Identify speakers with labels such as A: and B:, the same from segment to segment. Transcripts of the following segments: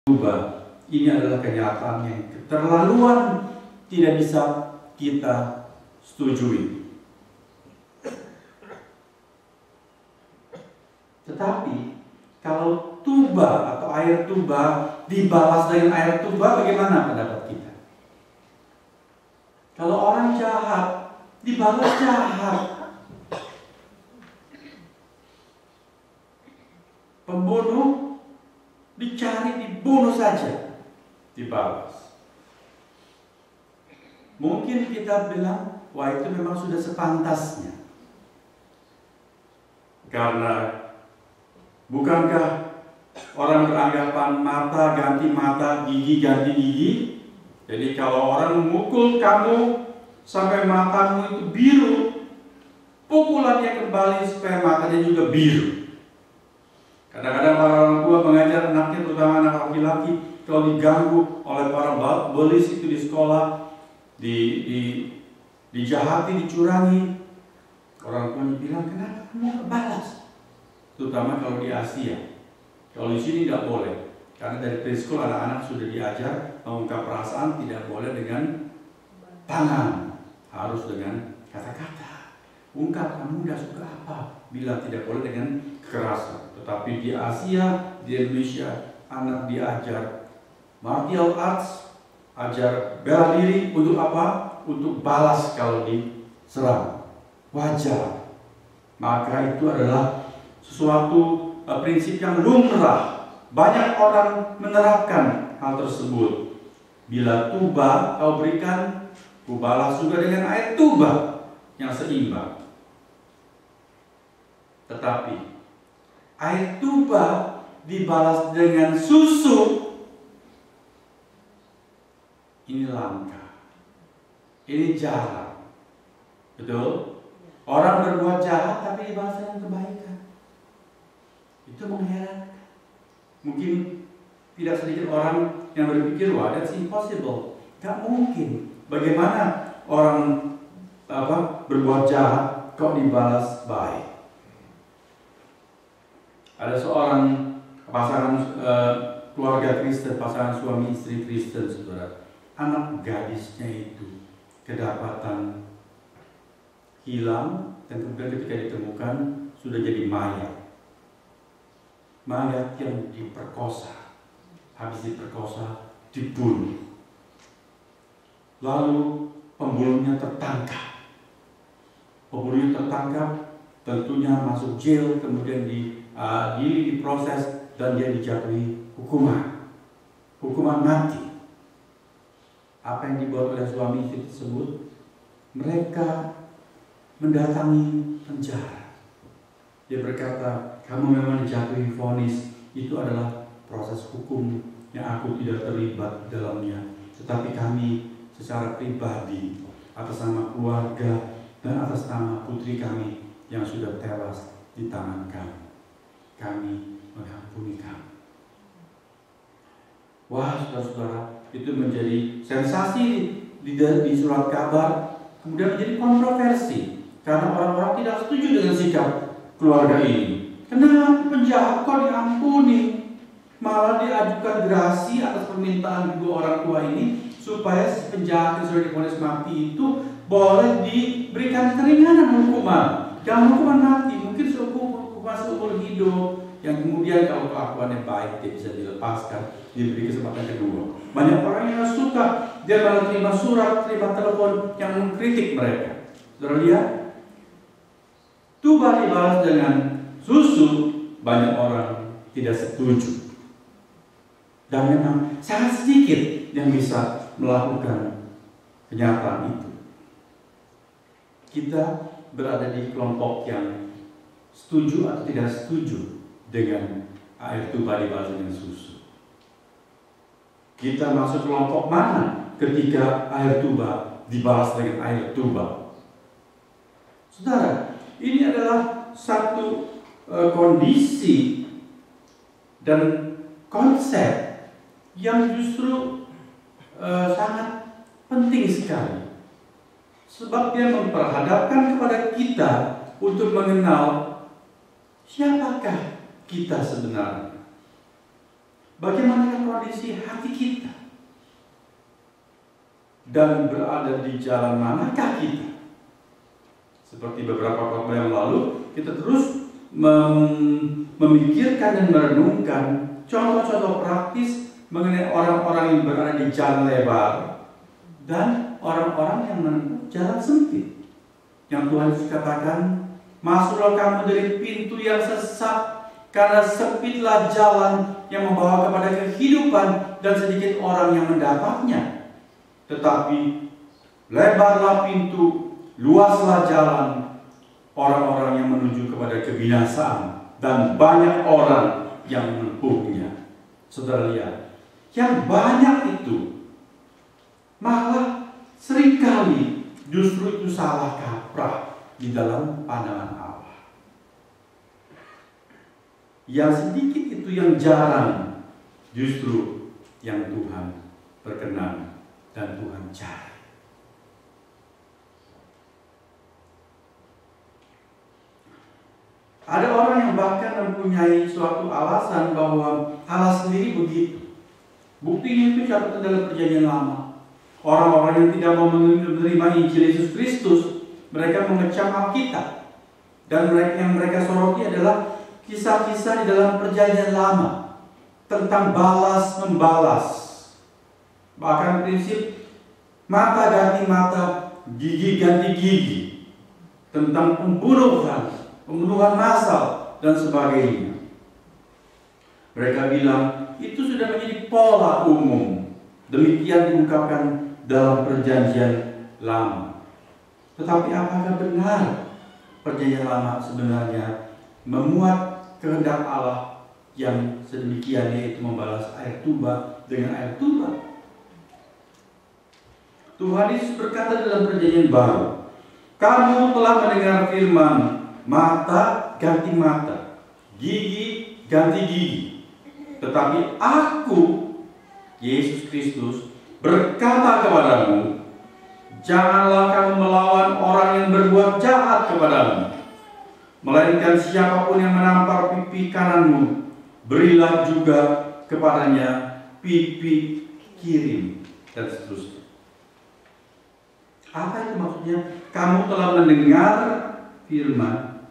A: tuba. Ini adalah kenyataan yang keterlaluan, tidak bisa kita setujui. Tetapi kalau tuba atau air tuba dibalas dengan air tuba, bagaimana pendapat kita? Kalau orang jahat dibalas jahat, pembunuh dicari, dibunuh saja, dibalas. Mungkin kita bilang, wah itu memang sudah sepantasnya. Karena bukankah orang beranggapan mata ganti mata, gigi ganti gigi? Jadi kalau orang memukul kamu sampai matamu itu biru, pukulannya kembali supaya matanya juga biru. Kadang-kadang para orang tua mengajar anaknya, terutama anak laki-laki, kalau diganggu oleh para bolis itu di sekolah, dijahati, dicurangi, orang tuanya bilang, kenapa kamu balas? Terutama kalau di Asia. Kalau di sini nggak boleh, karena dari preschool anak-anak sudah diajar mengungkap perasaan tidak boleh dengan tangan, harus dengan kata-kata. Ungkap kamu nggak suka apa, bilang tidak boleh dengan kekerasan. Tetapi di Asia, di Indonesia, anak diajar martial arts, ajar bela diri untuk apa? Untuk balas kalau diserang. Wajar. Maka itu adalah sesuatu prinsip yang lumrah. Banyak orang menerapkan hal tersebut. Bila tuba kau berikan, ku balas juga dengan air tuba yang seimbang. Tetapi air tuba dibalas dengan susu, ini langka, ini jarang. Betul? Orang berbuat jahat tapi dibalas dengan kebaikan. Itu mengherankan. Mungkin tidak sedikit orang yang berpikir, wah that's impossible, gak mungkin. Bagaimana orang berbuat jahat kok dibalas baik? Ada seorang pasangan keluarga Kristen, pasangan suami istri Kristen, saudara. Anak gadisnya itu kedapatan hilang dan kemudian ketika ditemukan sudah jadi mayat. Mayat yang diperkosa, habis diperkosa dibunuh. Lalu pembunuhnya tertangkap. Pembunuhnya tertangkap, tentunya masuk jail, kemudian diproses dan dia dijatuhi hukuman mati. Apa yang dibuat oleh suami istri tersebut? Mereka mendatangi penjara. Dia berkata, kamu memang dijatuhi vonis, itu adalah proses hukum yang aku tidak terlibat dalamnya. Tetapi kami secara pribadi, atas nama keluarga dan atas nama putri kami yang sudah tewas di tangan kami mengampuni kamu. Wah, saudara-saudara, itu menjadi sensasi di surat kabar, kemudian menjadi kontroversi karena orang-orang tidak setuju dengan sikap keluarga ini. Kenapa penjahat kok diampuni? Malah diajukan gerasi atas permintaan kedua orang tua ini supaya penjahat yang sudah divonis mati itu boleh diberikan keringanan hukuman. Jangan hukuman mati, mungkin hukuman seumur hidup yang kemudian kalau kelakuannya baik dia bisa dilepaskan, diberi kesempatan kedua. Banyak orang yang suka, dia malah terima surat, terima telepon yang mengkritik mereka. Saudara lihat, tuba dibalas dengan susu, banyak orang tidak setuju. Dan memang sangat sedikit yang bisa melakukan kenyataan itu. Kita berada di kelompok yang setuju atau tidak setuju dengan air tuba dibalas dengan susu. Kita masuk kelompok mana ketika air tuba dibalas dengan air tuba? Saudara, ini adalah satu kondisi dan konsep yang justru sangat penting sekali. Sebab dia memperhadapkan kepada kita untuk mengenal siapakah kita sebenarnya. bagaimana kondisi hati kita? Dan berada di jalan manakah kita? Seperti beberapa khotbah yang lalu, kita terus memikirkan dan merenungkan contoh-contoh praktis mengenai orang-orang yang berada di jalan lebar dan orang-orang yang menempuh jalan sempit. Yang Tuhan Yesus katakan, masuklah kamu dari pintu yang sesat, karena sempitlah jalan yang membawa kepada kehidupan dan sedikit orang yang mendapatnya. Tetapi lebarlah pintu, luaslah jalan orang-orang yang menuju kepada kebinasaan, dan banyak orang yang menempuhnya. Saudara lihat, yang banyak itu malah seringkali justru itu salah kaprah di dalam pandangan Allah. Yang sedikit itu yang jarang, justru yang Tuhan berkenan dan Tuhan cari. Ada orang yang bahkan mempunyai suatu alasan bahwa Allah sendiri begitu. Buktinya itu catatan dalam Perjanjian Lama. Orang-orang yang tidak mau menerima Injil Yesus Kristus, mereka mengecam Alkitab. Dan yang mereka soroti adalah kisah-kisah di dalam Perjanjian Lama tentang balas membalas. Bahkan prinsip mata ganti mata, gigi ganti gigi, tentang pembunuhan massal dan sebagainya. Mereka bilang itu sudah menjadi pola umum. Demikian diungkapkan dalam Perjanjian Lama. Tetapi apakah benar Perjanjian Lama sebenarnya memuat kehendak Allah yang sedemikian, yaitu membalas air tuba dengan air tuba? Tuhan Yesus berkata dalam Perjanjian Baru, kamu telah mendengar firman, mata ganti mata, gigi ganti gigi. Tetapi aku, Yesus Kristus, berkata kepadamu, janganlah kamu melawan orang yang berbuat jahat kepadamu, melainkan siapapun yang menampar pipi kananmu, berilah juga kepadanya pipi kiri, dan seterusnya. Apa itu maksudnya? Kamu telah mendengar firman,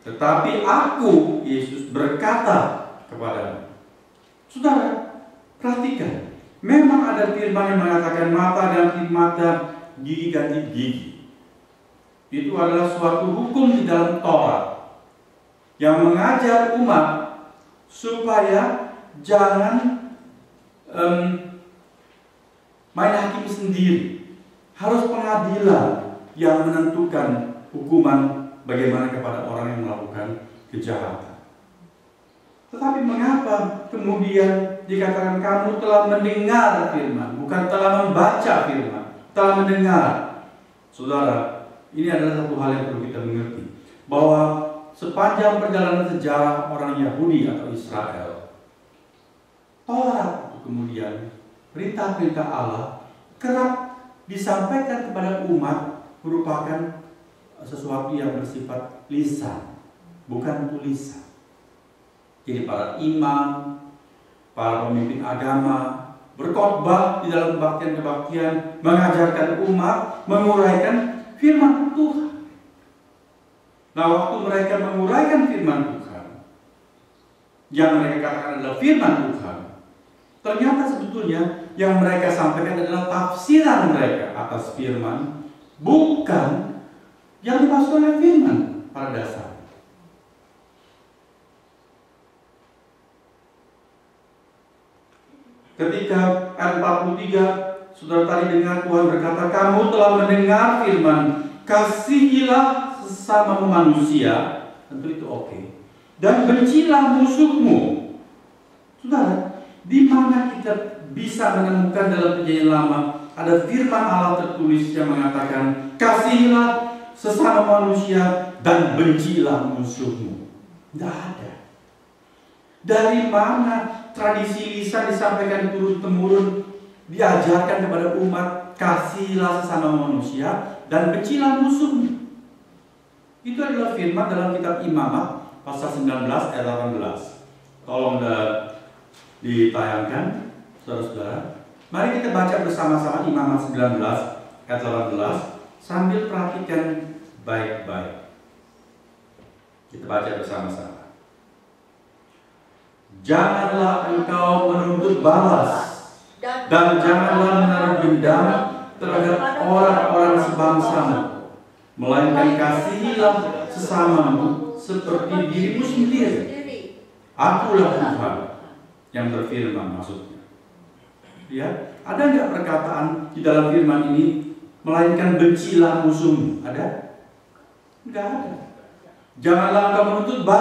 A: tetapi aku, Yesus, berkata kepadamu. Saudara, perhatikan. Memang ada firman yang mengatakan mata ganti mata, gigi ganti gigi. Itu adalah suatu hukum di dalam Taurat yang mengajar umat supaya jangan main hakim sendiri. Harus pengadilan yang menentukan hukuman bagaimana kepada orang yang melakukan kejahatan. Tetapi mengapa kemudian dikatakan kamu telah mendengar firman, bukan telah membaca firman, telah mendengar? Saudara, ini adalah satu hal yang perlu kita mengerti, bahwa sepanjang perjalanan sejarah orang Yahudi atau Israel, Taurat itu kemudian perintah-perintah Allah kerap disampaikan kepada umat merupakan sesuatu yang bersifat lisan, bukan tulisan. Jadi para imam, para pemimpin agama berkhotbah di dalam kebaktian-kebaktian, mengajarkan umat, menguraikan firman Tuhan. Nah, waktu mereka menguraikan firman Tuhan, yang mereka katakan adalah firman Tuhan, ternyata sebetulnya yang mereka sampaikan adalah tafsiran mereka atas firman, bukan yang dimaksud oleh firman pada dasar. Ketika ayat 43, saudara tadi dengar Tuhan berkata, kamu telah mendengar firman, kasihilah sesama manusia, tentu itu oke, dan bencilah musuhmu. Saudara, di mana kita bisa menemukan dalam Perjanjian Lama ada firman Allah tertulis yang mengatakan, kasihilah sesama manusia dan bencilah musuhmu? Tidak ada. Dari mana tradisi lisan disampaikan turun-temurun, diajarkan kepada umat, kasihilah sesama manusia dan bencilah musuhmu? Itu adalah firman dalam kitab Imamat pasal 19 ayat 18. Tolong ditayangkan, saudara-saudara. Mari kita baca bersama-sama Imamat 19 ayat 18 sambil perhatikan baik-baik. Kita baca bersama-sama. Janganlah engkau menuntut balas, dan janganlah menaruh dendam terhadap orang-orang sebangsamu, melainkan kasihilah sesamamu seperti dirimu sendiri. Akulah Tuhan yang berfirman, maksudnya. Ya, ada nggak perkataan di dalam firman ini melainkan bencilah musuhmu? Ada? Enggak ada. Janganlah engkau menuntut balas.